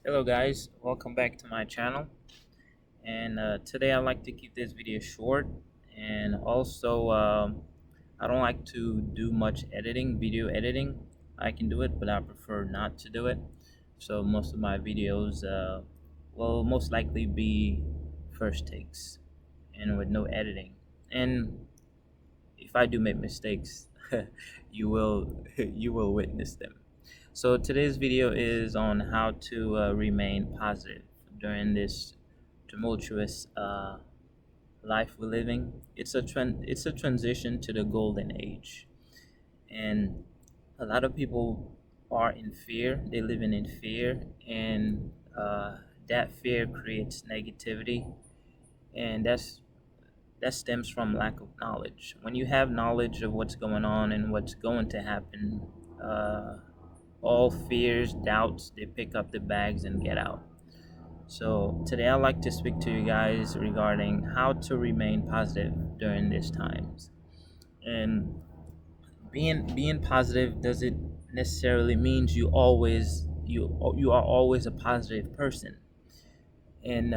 Hello guys, welcome back to my channel. And today I like to keep this video short, and also I don't like to do much editing, video editing. I can do it, but I prefer not to do it. So most of my videos will most likely be first takes and with no editing. And if I do make mistakes, you will you will witness them. So today's video is on how to remain positive during this tumultuous life we're living. It's a transition to the golden age, and a lot of people are in fear. They're living in fear, and that fear creates negativity, and that stems from lack of knowledge. When you have knowledge of what's going on and what's going to happen, uh, all fears, doubts, they pick up the bags and get out. So today I'd like to speak to you guys regarding how to remain positive during these times. And being positive doesn't necessarily means you are always a positive person. And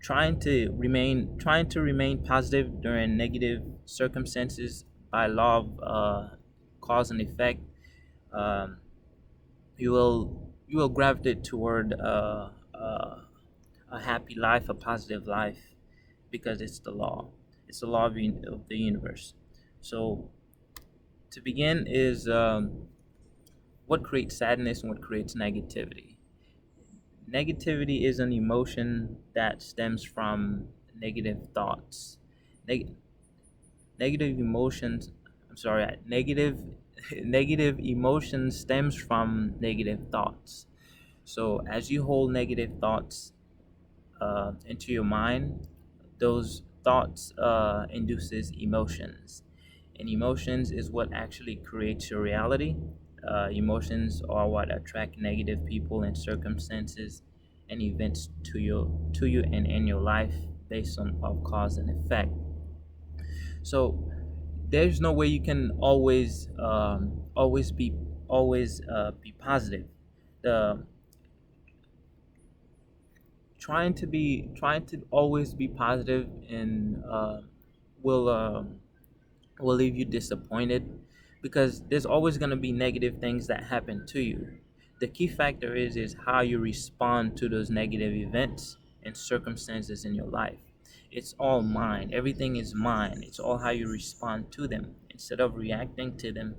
trying to remain positive during negative circumstances by law of cause and effect, um, you will gravitate toward a happy life, a positive life, because it's the law. It's the law of the universe. So to begin is what creates sadness and what creates negativity. Negativity is an emotion that stems from negative thoughts. Neg- Negative emotions. I'm sorry. Negative negative emotion stems from negative thoughts. So as you hold negative thoughts into your mind, those thoughts induces emotions, and emotions is what actually creates your reality. Emotions are what attract negative people and circumstances and events to you and in your life based on of cause and effect. So there's no way you can always be positive. The trying to always be positive and will will leave you disappointed, because there's always going to be negative things that happen to you. The key factor is how you respond to those negative events and circumstances in your life. It's all mind. Everything is mind. It's all how you respond to them. Instead of reacting to them,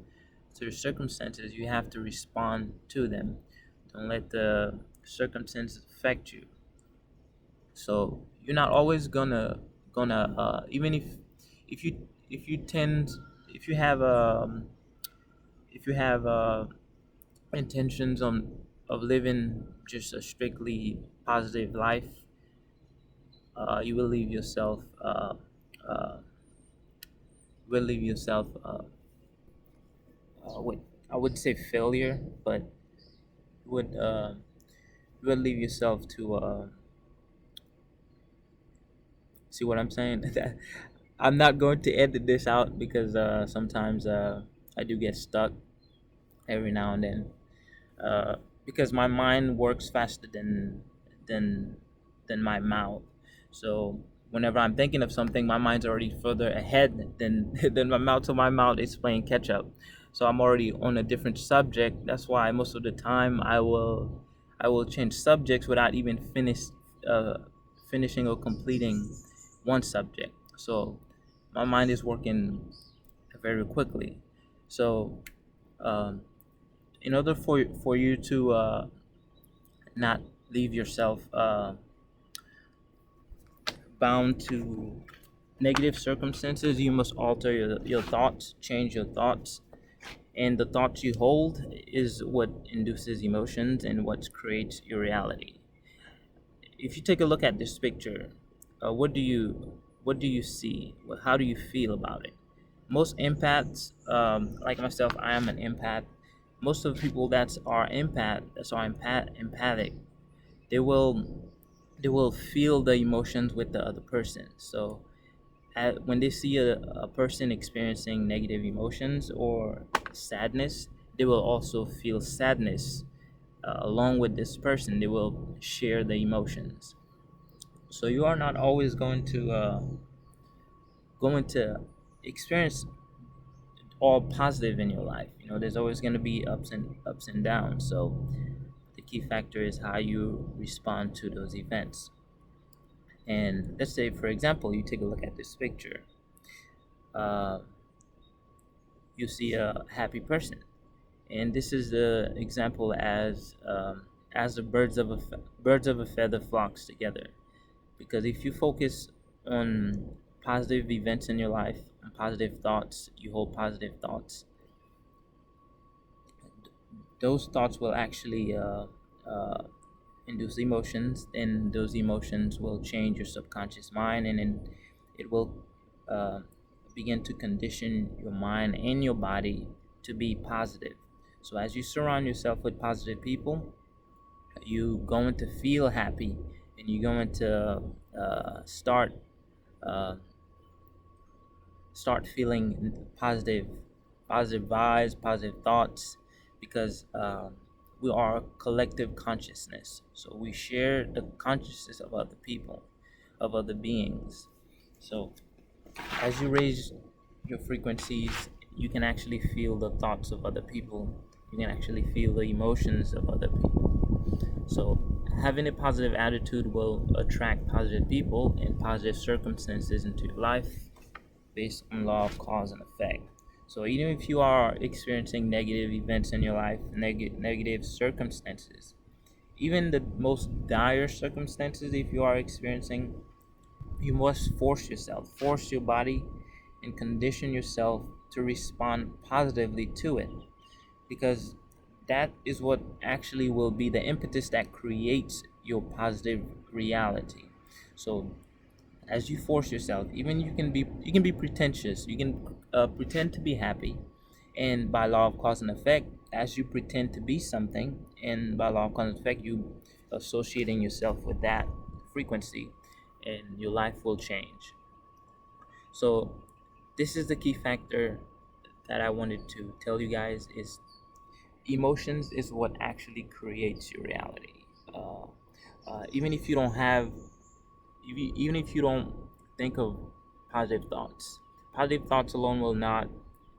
to the circumstances, you have to respond to them. Don't let the circumstances affect you. So you're not always gonna even if if you tend if you have if you have intentions on of living just a strictly positive life, you will leave yourself uh, with, I would say failure, but would you would leave yourself to see what I'm saying. I'm not going to edit this out because sometimes I do get stuck every now and then, uh, because my mind works faster than than my mouth. So whenever I'm thinking of something, my mind's already further ahead than than my mouth. So my mouth is playing catch up. So I'm already on a different subject. That's why most of the time I will change subjects without even uh, finishing or completing one subject. So my mind is working very quickly. So um, in order for you to not leave yourself bound to negative circumstances, you must alter your thoughts, change your thoughts, and the thoughts you hold is what induces emotions and what creates your reality. If you take a look at this picture, what do you see? How do you feel about it? Most empaths, like myself, I am an empath. Most of the people that's are empathic, they will they will feel the emotions with the other person. So when they see a person experiencing negative emotions or sadness, they will also feel sadness along with this person. They will share the emotions. So you are not always going to experience all positive in your life. You know, there's always going to be ups and downs. So the key factor is how you respond to those events. And let's say, for example, you take a look at this picture. Uh, you see a happy person, and this is the example as the birds of a feather flocks together. Because if you focus on positive events in your life, on positive thoughts, you hold positive thoughts, those thoughts will actually uh, induce emotions, and those emotions will change your subconscious mind, and then it will uh, begin to condition your mind and your body to be positive. So as you surround yourself with positive people, you're going to feel happy, and you're going to uh, start feeling positive vibes, positive thoughts, because we are a collective consciousness. So we share the consciousness of other people, of other beings. So as you raise your frequencies, you can actually feel the thoughts of other people. You can actually feel the emotions of other people. So having a positive attitude will attract positive people and positive circumstances into your life, based on law of cause and effect. So even if you are experiencing negative events in your life, negative circumstances, even the most dire circumstances, if you are experiencing, you must force your body and condition yourself to respond positively to it, because that is what actually will be the impetus that creates your positive reality. So as you force yourself, even you can be pretentious, you can pretend to be happy, and by law of cause and effect, as you pretend to be something, and by law of cause and effect, you associating yourself with that frequency, and your life will change. So this is the key factor that I wanted to tell you guys: is emotions is what actually creates your reality. uh, Even if you don't have, even if you don't think of positive thoughts, positive thoughts alone will not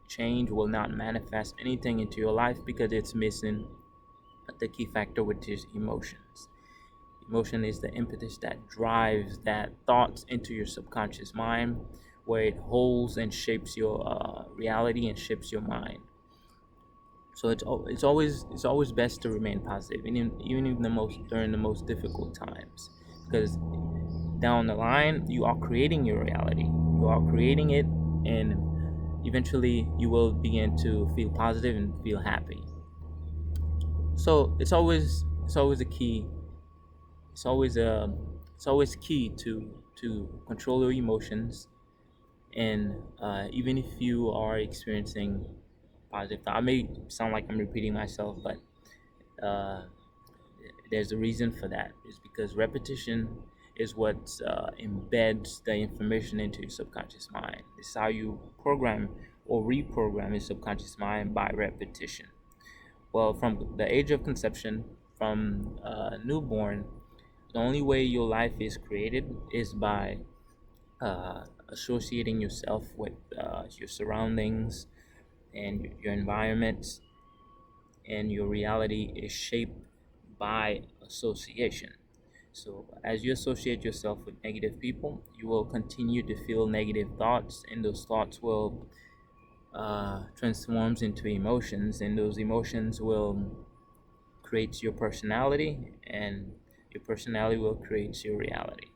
change, will not manifest anything into your life, because it's missing the key factor, which is emotions. Emotion is the impetus that drives that thoughts into your subconscious mind, where it holds and shapes your reality and shapes your mind. So it's always best to remain positive, even in the most during the most difficult times, because down the line you are creating your reality, you are creating it, and eventually you will begin to feel positive and feel happy. So it's always a key, it's always a it's always key to control your emotions. And even if you are experiencing positive thought, I may sound like I'm repeating myself, but uh, there's a reason for that. It's because repetition is what embeds the information into your subconscious mind. It's how you program or reprogram your subconscious mind, by repetition. Well, from the age of conception, from newborn, the only way your life is created is by associating yourself with your surroundings and your environment, and your reality is shaped by association. So, as you associate yourself with negative people, you will continue to feel negative thoughts, and those thoughts will transforms into emotions, and those emotions will create your personality, and your personality will create your reality.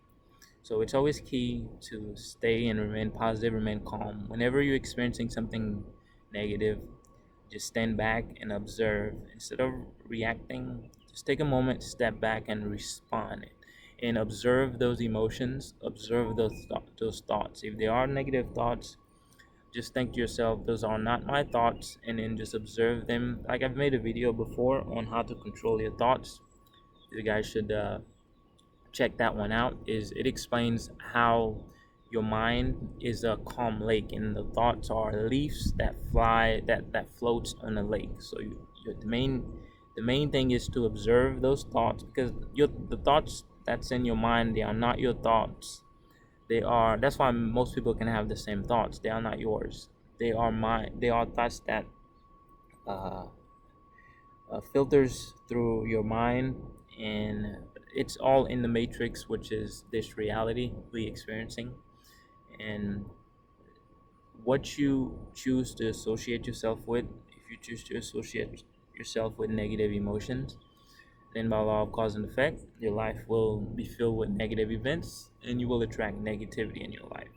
So it's always key to stay and remain positive, remain calm. Whenever you're experiencing something negative, just stand back and observe. Instead of reacting, just take a moment, step back, and respond. And observe those emotions, observe those thoughts. If they are negative thoughts, just think to yourself, those are not my thoughts, and then just observe them. Like, I've made a video before on how to control your thoughts. You guys should check that one out. Is it explains how your mind is a calm lake, and the thoughts are leaves that fly that floats on a lake. So the main thing is to observe those thoughts, because the thoughts that's in your mind, they are not your thoughts. That's why most people can have the same thoughts. They are not yours. They are thoughts that uh, filters through your mind, and it's all in the matrix, which is this reality we experiencing. And what you choose to associate yourself with, if you choose to associate yourself with negative emotions, then by law of cause and effect, your life will be filled with negative events, and you will attract negativity in your life.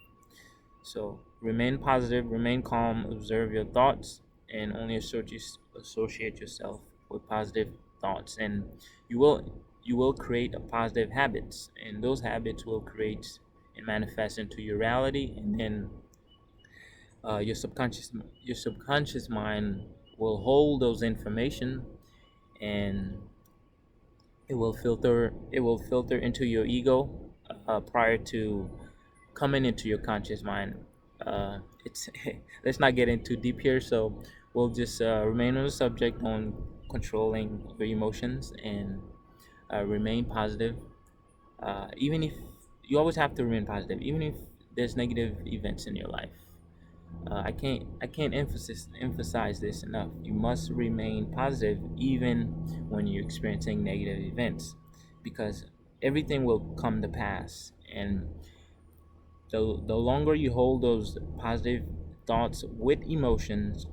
So remain positive, remain calm, observe your thoughts, and only associate yourself with positive thoughts, and you will create a positive habits, and those habits will create and manifest into your reality. And then your subconscious mind will hold those information, and it will filter into your ego prior to coming into your conscious mind. It's let's not get into deep here, so we'll just remain on the subject on controlling your emotions, and remain positive. Even if you always have to remain positive, even if there's negative events in your life. I can't emphasize this enough. You must remain positive even when you're experiencing negative events, because everything will come to pass. And the longer you hold those positive thoughts with emotions,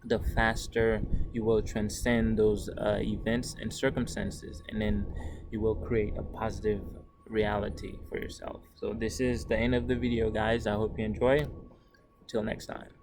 the faster you will transcend those events and circumstances, and then you will create a positive reality for yourself. So this is the end of the video, guys. I hope you enjoy. Until next time.